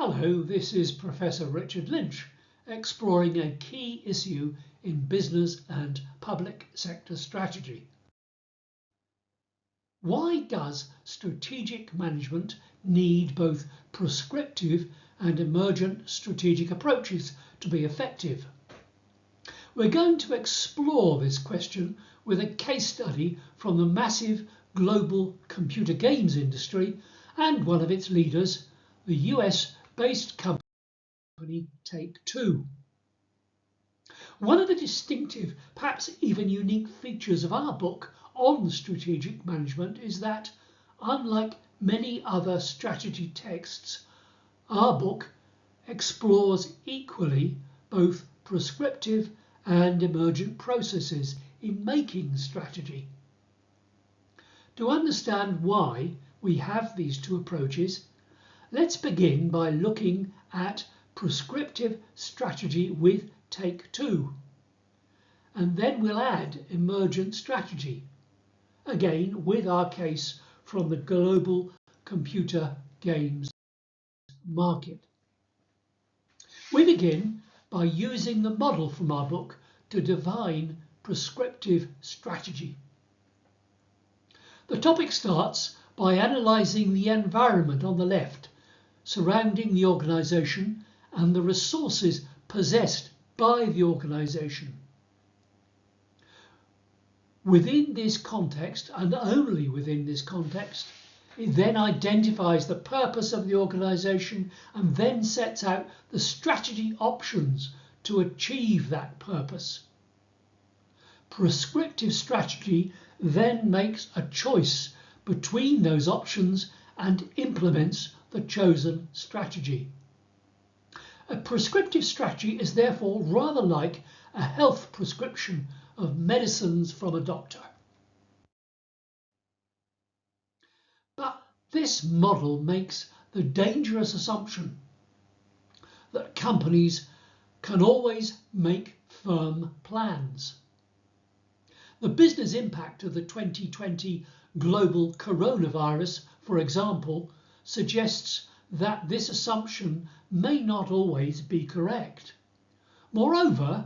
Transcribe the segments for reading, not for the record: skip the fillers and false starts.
Hello, this is Professor Richard Lynch, exploring a key issue in business and public sector strategy. Why does strategic management need both prescriptive and emergent strategic approaches to be effective? We're going to explore this question with a case study from the massive global computer games industry and one of its leaders, the US-based company Take-Two. One of the distinctive, perhaps even unique features of our book on strategic management is that, unlike many other strategy texts, our book explores equally both prescriptive and emergent processes in making strategy. To understand why we have these two approaches, let's begin by looking at prescriptive strategy with Take-Two, and then we'll add emergent strategy, again with our case from the global computer games market. We begin by using the model from our book to define prescriptive strategy. The topic starts by analysing the environment on the left surrounding the organisation and the resources possessed by the organisation. Within this context, and only within this context, it then identifies the purpose of the organisation and then sets out the strategy options to achieve that purpose. Prescriptive strategy then makes a choice between those options and implements the chosen strategy. A prescriptive strategy is therefore rather like a health prescription of medicines from a doctor. But this model makes the dangerous assumption that companies can always make firm plans. The business impact of the 2020 global coronavirus, for example, suggests that this assumption may not always be correct. Moreover,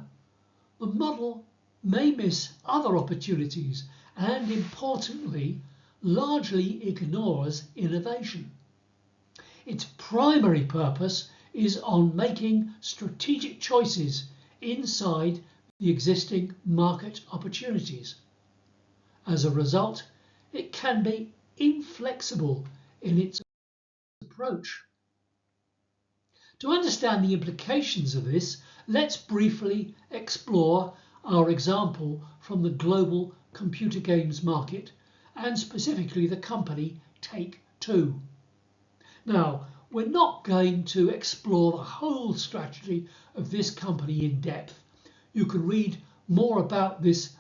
the model may miss other opportunities and, importantly, largely ignores innovation. Its primary purpose is on making strategic choices inside the existing market opportunities. As a result, it can be inflexible in its approach. To understand the implications of this, let's briefly explore our example from the global computer games market and specifically the company Take-Two. Now, we're not going to explore the whole strategy of this company in depth. You can read more about this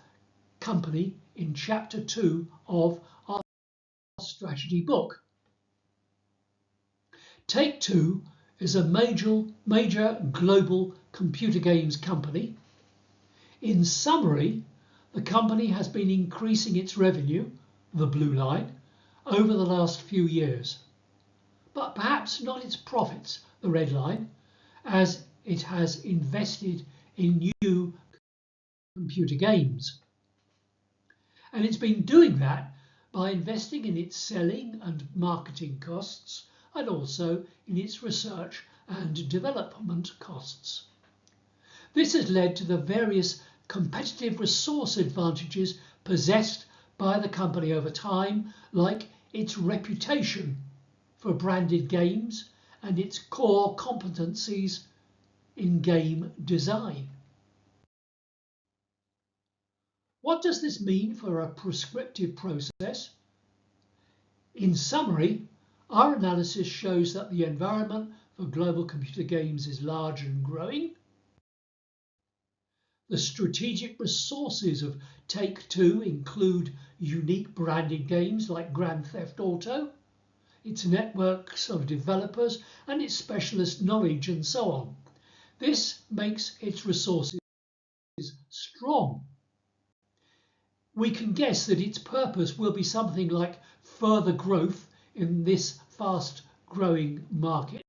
company in Chapter 2 of our strategy book. Take-Two is a major global computer games company. In summary, the company has been increasing its revenue, the blue line, over the last few years, but perhaps not its profits, the red line, as it has invested in new computer games. And it's been doing that by investing in its selling and marketing costs and also in its research and development costs. This has led to the various competitive resource advantages possessed by the company over time, like its reputation for branded games and its core competencies in game design. What does this mean for a prescriptive process? In summary, our analysis shows that the environment for global computer games is large and growing. The strategic resources of Take-Two include unique branded games like Grand Theft Auto, its networks of developers and its specialist knowledge and so on. This makes its resources strong. We can guess that its purpose will be something like further growth in this fast-growing market.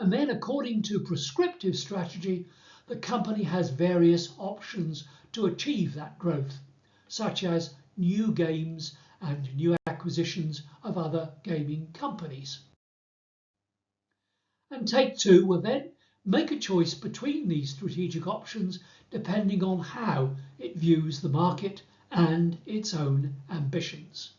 And then according to prescriptive strategy, the company has various options to achieve that growth, such as new games and new acquisitions of other gaming companies. And Take Two will then make a choice between these strategic options depending on how it views the market and its own ambitions.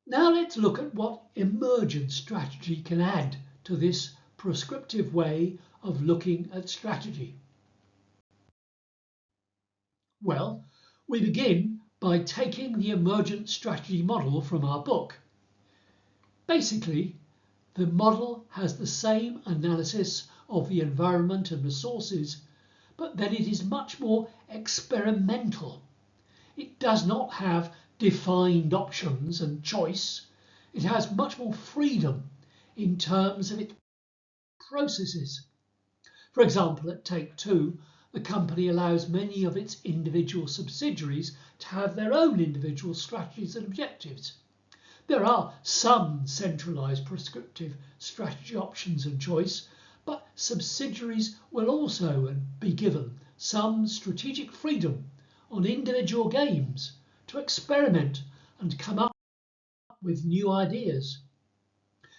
Now let's look at what emergent strategy can add to this prescriptive way of looking at strategy. Well, we begin by taking the emergent strategy model from our book. Basically, the model has the same analysis of the environment and resources, but then it is much more experimental. It does not have defined options and choice. It has much more freedom in terms of its processes. For example, at Take Two, the company allows many of its individual subsidiaries to have their own individual strategies and objectives. There are some centralised prescriptive strategy options and choice, but subsidiaries will also be given some strategic freedom on individual games to experiment and come up with new ideas.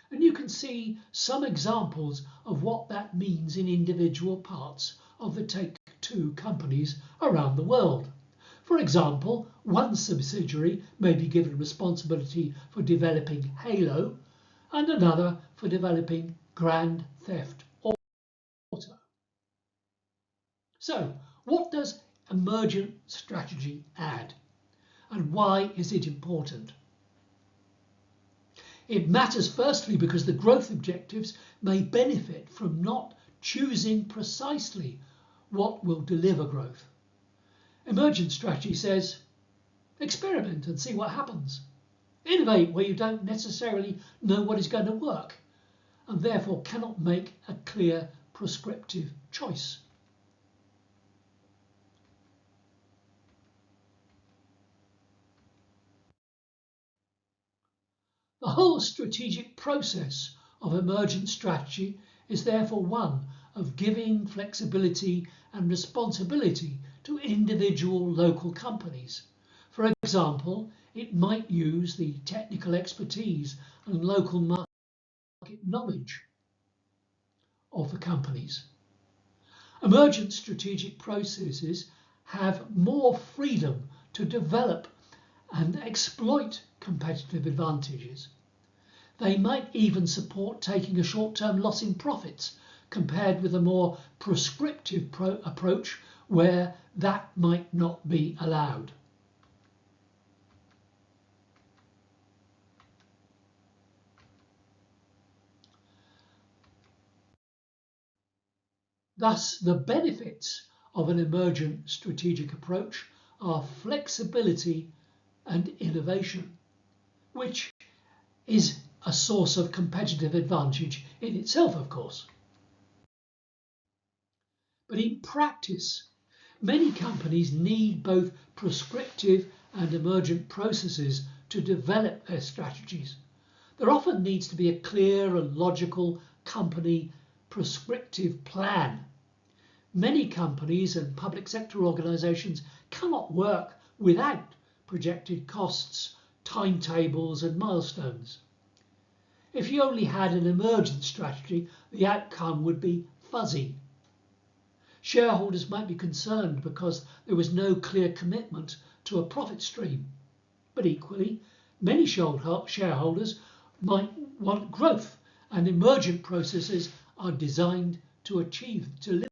And you can see some examples of what that means in individual parts of the Take Two companies around the world. For example, one subsidiary may be given responsibility for developing Halo and another for developing Grand Theft Auto. So, what does emergent strategy add, and why is it important? It matters firstly because the growth objectives may benefit from not choosing precisely what will deliver growth. Emergent strategy says, experiment and see what happens. Innovate where you don't necessarily know what is going to work and therefore cannot make a clear prescriptive choice. The whole strategic process of emergent strategy is therefore one of giving flexibility and responsibility to individual local companies. For example, it might use the technical expertise and local market knowledge of the companies. Emergent strategic processes have more freedom to develop and exploit competitive advantages. They might even support taking a short-term loss in profits compared with a more prescriptive approach where that might not be allowed. Thus, the benefits of an emergent strategic approach are flexibility and innovation, which is a source of competitive advantage in itself, of course. But in practice, many companies need both prescriptive and emergent processes to develop their strategies. There often needs to be a clear and logical company prescriptive plan. Many companies and public sector organisations cannot work without projected costs, timetables and milestones. If you only had an emergent strategy, the outcome would be fuzzy. Shareholders might be concerned because there was no clear commitment to a profit stream. But equally, many shareholders might want growth, and emergent processes are designed to achieve delivery.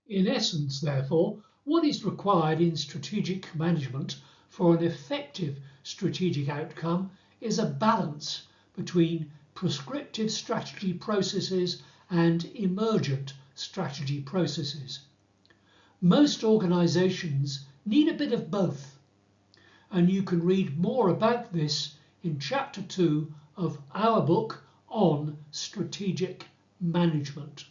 In essence, therefore, what is required in strategic management for an effective strategic outcome is a balance between prescriptive strategy processes and emergent strategy processes. Most organisations need a bit of both, and you can read more about this in Chapter 2 of our book on strategic management.